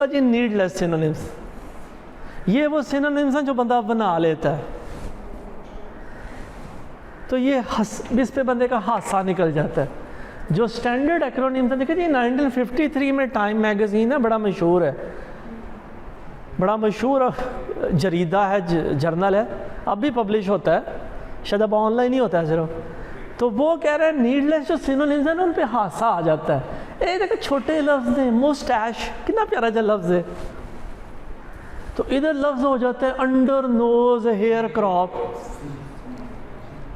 جی need less synonyms, یہ وہ synonyms ہیں جو بندہ بنا لیتا ہے، تو یہ اس پہ بندے کا حادثہ نکل جاتا ہے۔ جو سٹینڈرڈ ایکرونیمز ہیں، دیکھیں جی 1953 میں ٹائم میگزین ہے، بڑا مشہور ہے، بڑا مشہور جریدہ ہے، جرنل ہے، اب بھی پبلش ہوتا ہے، شاید اب آن لائن ہی ہوتا ہے صرف، تو وہ کہہ رہے ہیں نیڈ لیس جو سینونیمز ہیں نا ان پہ حادثہ آ جاتا ہے۔ دیکھیں چھوٹے لفظ ہیں، موسٹیش کتنا پیارا جا لفظ ہے، تو ادھر لفظ ہو جاتا ہے انڈر نوز ہیئر کراپ،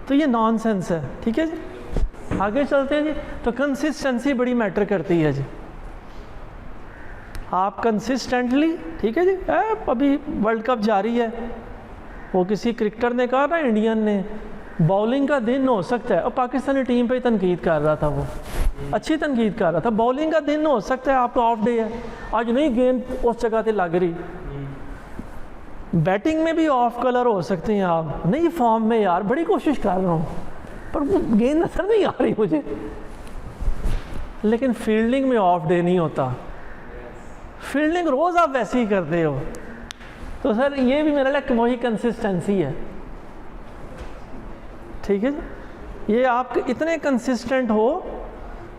تو یہ نان سینس ہے، ٹھیک ہے جی۔ آگے چلتے ہیں جی، تو کنسسٹنسی بڑی میٹر کرتی ہے جی، آپ کنسسٹنٹلی، ٹھیک ہے جی، ابھی ورلڈ کپ جاری ہے، وہ کسی کرکٹر نے کہا نا انڈین نے، باؤلنگ کا دن ہو سکتا ہے، اور پاکستانی ٹیم پہ ہی تنقید کر رہا تھا، وہ اچھی تنقید کر رہا تھا، باؤلنگ کا دن ہو سکتا ہے آپ کا آف ڈے ہے، آج نہیں گیند اس جگہ پہ لگ رہی، بیٹنگ میں بھی آف کلر ہو سکتے ہیں آپ، نہیں فارم میں یار بڑی کوشش کر رہا ہوں پر وہ گیند نظر نہیں آ رہی مجھے، لیکن فیلڈنگ میں آف ڈے نہیں ہوتا، فیلڈنگ روز آپ ویسے ہی کرتے ہو، تو سر یہ بھی میرا لئے وہی کنسسٹنسی ہے، ٹھیک ہے جی۔ یہ آپ اتنے کنسسٹنٹ ہو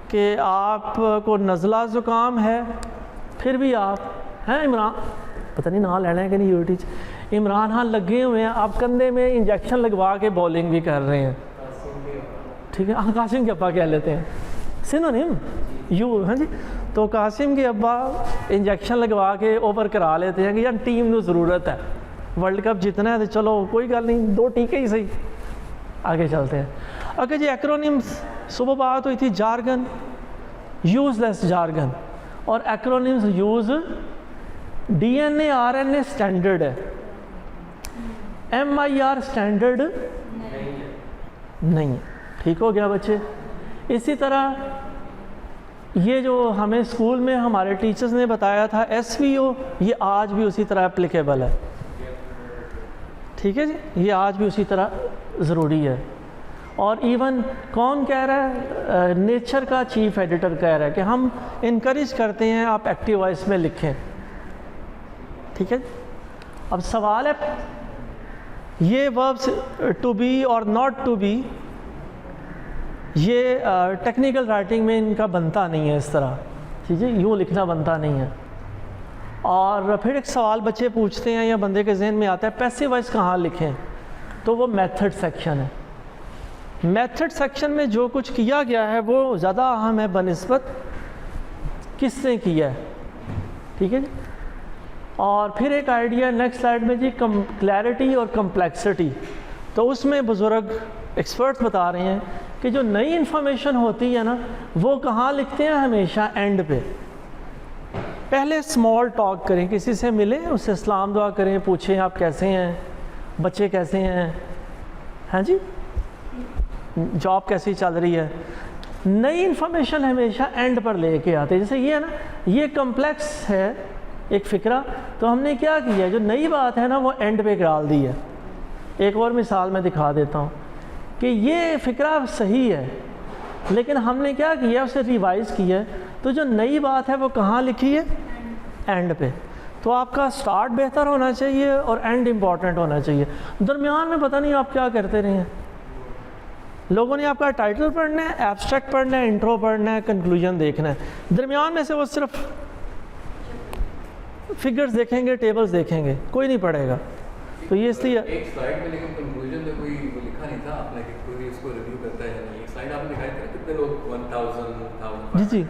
کہ آپ کو نزلہ زکام ہے پھر بھی آپ ہیں عمران، پتہ نہیں نہ لینا ہے کہ نہیں یوٹی عمران ہاں لگے ہوئے ہیں، آپ کندھے میں انجیکشن لگوا کے بولنگ بھی کر رہے ہیں، ٹھیک ہے، قاسم کے ابا کہہ لیتے ہیں سینونیم یو، ہاں جی، تو قاسم کے ابا انجیکشن لگوا کے اوور کرا لیتے ہیں کہ یار ٹیم کو ضرورت ہے، ورلڈ کپ جتنا ہے تو چلو کوئی گل نہیں، 2 ٹیکے ہی صحیح۔ آگے چلتے ہیں، اوکے جی، ایکرونیمز صبح بات ہوئی تھی، جارگن، یوز لیس جارگن، اور acronyms use, D N A R N A standard ہے، ایم آئی آر سٹینڈرڈ نہیں ہے، ٹھیک ہو گیا بچے۔ اسی طرح یہ جو ہمیں اسکول میں ہمارے ٹیچرز نے بتایا تھا ایس وی او، یہ آج بھی اسی طرح اپلیکیبل ہے، ٹھیک ہے جی، یہ آج بھی اسی طرح ضروری ہے، اور ایون کون کہہ رہا ہے، نیچر کا چیف ایڈیٹر کہہ رہا ہے کہ ہم انکریج کرتے ہیں آپ ایکٹیو وائس میں لکھیں، ٹھیک ہے۔ اب سوال ہے یہ وربس ٹو بی اور ناٹ ٹو بی، یہ ٹیکنیکل رائٹنگ میں ان کا بنتا نہیں ہے اس طرح، ٹھیک ہے، یوں لکھنا بنتا نہیں ہے۔ اور پھر ایک سوال بچے پوچھتے ہیں یا بندے کے ذہن میں آتا ہے پیسیو وائس کہاں لکھیں، تو وہ میتھڈ سیکشن ہے، میتھڈ سیکشن میں جو کچھ کیا گیا ہے وہ زیادہ اہم ہے بنسبت کس نے کیا ہے، ٹھیک ہے جی۔ اور پھر ایک آئیڈیا نیکسٹ سلائیڈ میں جی، کلیئرٹی اور کمپلیکسٹی، تو اس میں بزرگ ایکسپرٹس بتا رہے ہیں کہ جو نئی انفارمیشن ہوتی ہے نا وہ کہاں لکھتے ہیں، ہمیشہ اینڈ پہ، پہلے اسمال ٹاک کریں، کسی سے ملیں اس سے اسلام دعا کریں، پوچھیں آپ کیسے ہیں، بچے کیسے ہیں، ہاں جی، جاب کیسی چل رہی ہے، نئی انفارمیشن ہمیشہ اینڈ پر لے کے آتے، جیسے یہ ہے نا، یہ کمپلیکس ہے ایک فکرہ، تو ہم نے کیا کیا ہے، جو نئی بات ہے نا وہ اینڈ پہ ڈال دی ہے۔ ایک اور مثال میں دکھا دیتا ہوں کہ یہ فکرہ صحیح ہے لیکن ہم نے کیا کیا، اسے ریوائز کیا ہے، تو جو نئی بات ہے وہ کہاں لکھی ہے، اینڈ پہ، تو آپ کا سٹارٹ بہتر ہونا چاہیے اور اینڈ امپورٹنٹ ہونا چاہیے، درمیان میں پتہ نہیں آپ کیا کرتے رہے ہیں، لوگوں نے آپ کا ٹائٹل پڑھنا ہے، ایبسٹریکٹ پڑھنا ہے، انٹرو پڑھنا ہے، کنکلوژن دیکھنا ہے، درمیان میں سے وہ صرف فگرز دیکھیں گے، ٹیبلز دیکھیں گے، کوئی نہیں پڑھے گا، تو یہ اس لیے ایک سلائیڈ میں لیکن کنکلوژن میں کوئی لکھا نہیں تھا آپ نے کہ کوئی اس کو ریویو کرتا ہے یا نہیں، ایک سلائیڈ آپ نے دکھائی تھی کتنے لوگ 1000 جی جی،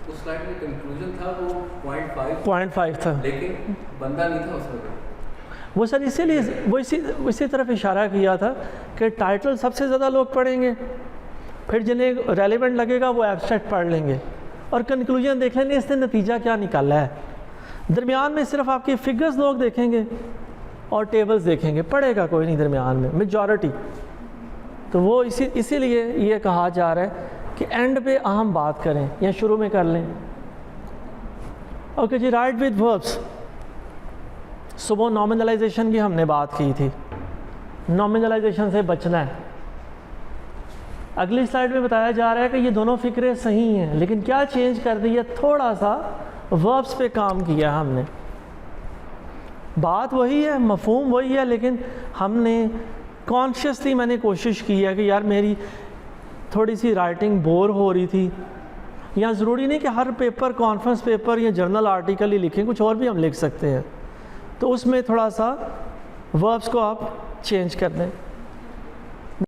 اس سلائیڈ میں کنکلوژن تھا وہ 0.5 تھا، لیکن بندہ نہیں تھا اس میں، وہ سر اسی لیے وہ اسی طرف اشارہ کیا تھا کہ ٹائٹل سب سے زیادہ لوگ پڑھیں گے، پھر جنہیں ریلیونٹ لگے گا وہ ایبسٹریکٹ پڑھ لیں گے اور کنکلوژن دیکھ لیں گے اس نے نتیجہ کیا نکالا ہے، درمیان میں صرف آپ کی فگرز لوگ دیکھیں گے اور ٹیبلز دیکھیں گے، پڑھے گا کوئی نہیں درمیان میں میجورٹی، تو وہ اسی لیے یہ کہا جا رہا ہے کہ اینڈ پہ اہم بات کریں یا شروع میں کر لیں۔ اوکے جی، رائٹ ود وربس، صبح نامنلائزیشن کی ہم نے بات کی تھی، نامنلائزیشن سے بچنا ہے، اگلی سلائیڈ میں بتایا جا رہا ہے کہ یہ دونوں فکریں صحیح ہیں لیکن کیا چینج کر دی ہے، تھوڑا سا وربس پہ کام کیا ہم نے. بات وہی ہے, مفہوم وہی ہے, لیکن ہم نے کانشیسلی میں نے کوشش کی ہے کہ یار میری تھوڑی سی رائٹنگ بور ہو رہی تھی. یا ضروری نہیں کہ ہر پیپر کانفرنس پیپر یا جرنل آرٹیکل ہی لکھیں, کچھ اور بھی ہم لکھ سکتے ہیں. تو اس میں تھوڑا سا وربس کو آپ چینج کر دیں.